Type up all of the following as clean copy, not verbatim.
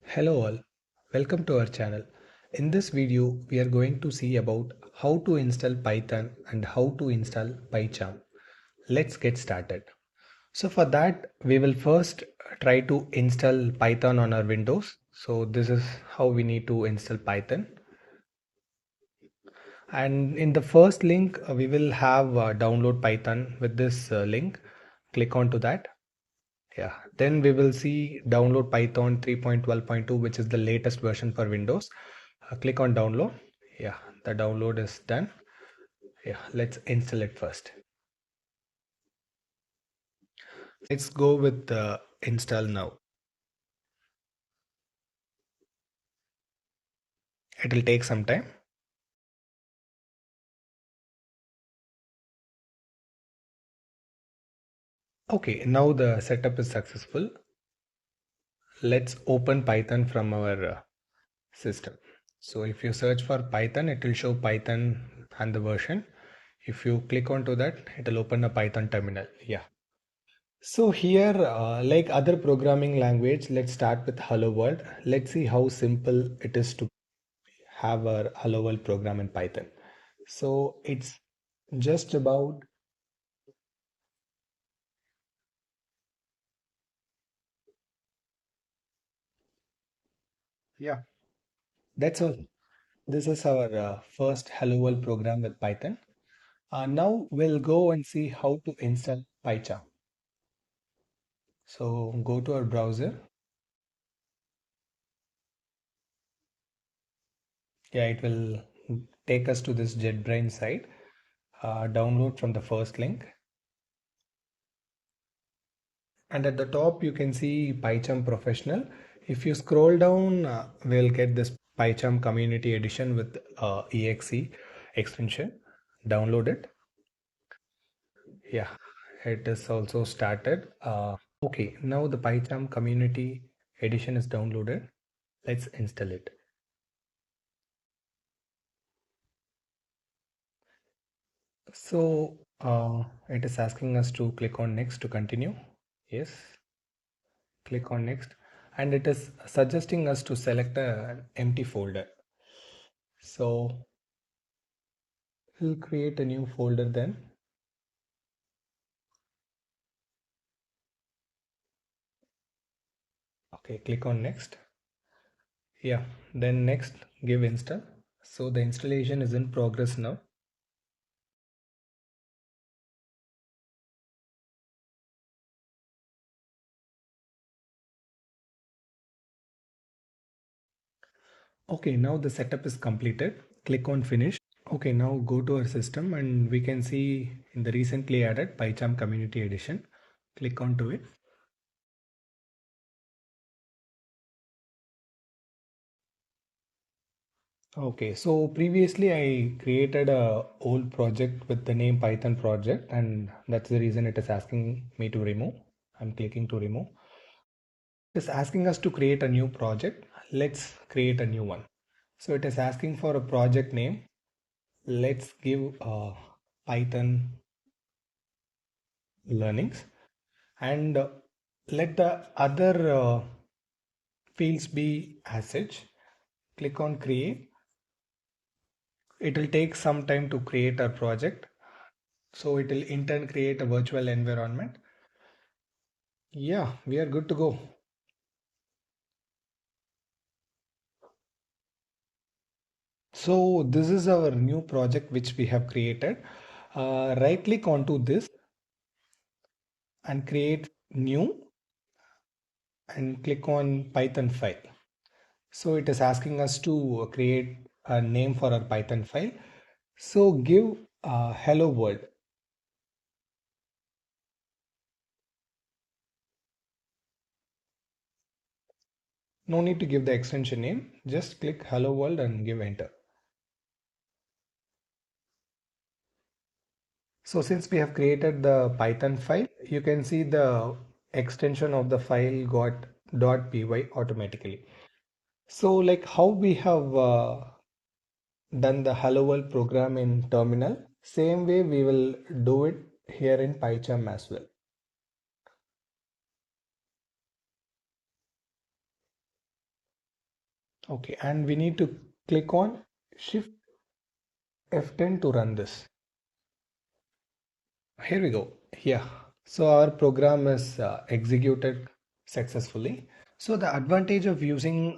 Hello all, welcome to our channel. In this video, we are going to see about how to install Python and how to install PyCharm. Let's get started. So for that, we will first try to install Python on our Windows. So this is how we need to install Python. And in the first link, we will have download Python with this link. Click onto that. Yeah, then we will see download Python 3.12.2, which is the latest version for Windows. Click on download. Yeah, the download is done. Yeah, let's install it first. Let's go with the install now. It will take some time. Okay, now the setup is successful. Let's open Python from our system. So if you search for Python, it will show Python and the version. If you click onto that, it will open a Python terminal. Yeah. So here, like other programming language, let's start with Hello World. Let's see how simple it is to have a Hello World program in Python. So it's just about, yeah, that's all. This is our first Hello World program with Python. Now we'll go and see how to install PyCharm. So go to our browser. Yeah, it will take us to this JetBrains site. Download from the first link. And at the top, you can see PyCharm Professional. If you scroll down, we'll get this PyCharm Community Edition with exe extension. Download it. Yeah, it is also started. Okay, now the PyCharm Community Edition is downloaded. Let's install it. So it is asking us to click on next to continue. Yes, click on next. And it is suggesting us to select an empty folder. So we'll create a new folder then. Okay, click on next. Yeah, then next give install. So the installation is in progress now. Okay, now the setup is completed. Click on finish. Okay, now go to our system and we can see in the recently added PyCharm Community Edition. Click onto it. Okay, so previously I created a old project with the name Python project, and that's the reason it is asking me to remove. I'm clicking to remove. It is asking us to create a new project. Let's create a new one. So it is asking for a project name. Let's give Python learnings and let the other fields be as such. Click on create. It will take some time to create our project. So it will in turn create a virtual environment. Yeah, we are good to go. So this is our new project which we have created. Right click onto this and create new and click on Python file. So it is asking us to create a name for our Python file. So give hello world. No need to give the extension name. Just click hello world and give enter. So since we have created the Python file, you can see the extension of the file got .py automatically. So like how we have done the hello world program in terminal, same way we will do it here in PyCharm as well. Okay, and we need to click on Shift F10 to run this. Here we go. Yeah. So our program is executed successfully. So the advantage of using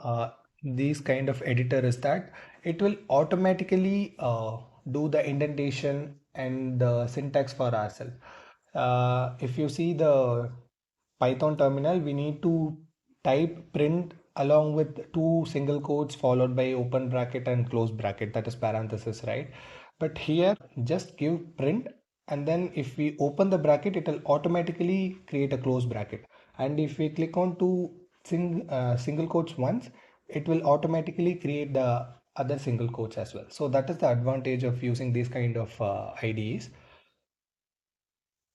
these kind of editor is that it will automatically do the indentation and the syntax for ourselves. If you see the Python terminal, we need to type print along with two single quotes followed by open bracket and close bracket, that is parenthesis, right? But here just give print, and then if we open the bracket it will automatically create a close bracket, and if we click on two single quotes once, it will automatically create the other single quotes as well. So that is the advantage of using these kind of IDEs.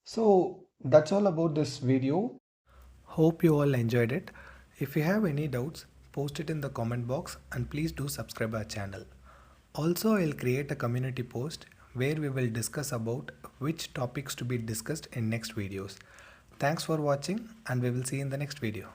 So that's all about this video. Hope you all enjoyed it. If you have any doubts, post it in the comment box and please do subscribe our channel. Also, I'll create a community post where we will discuss about which topics to be discussed in next videos. Thanks for watching and we will see you in the next video.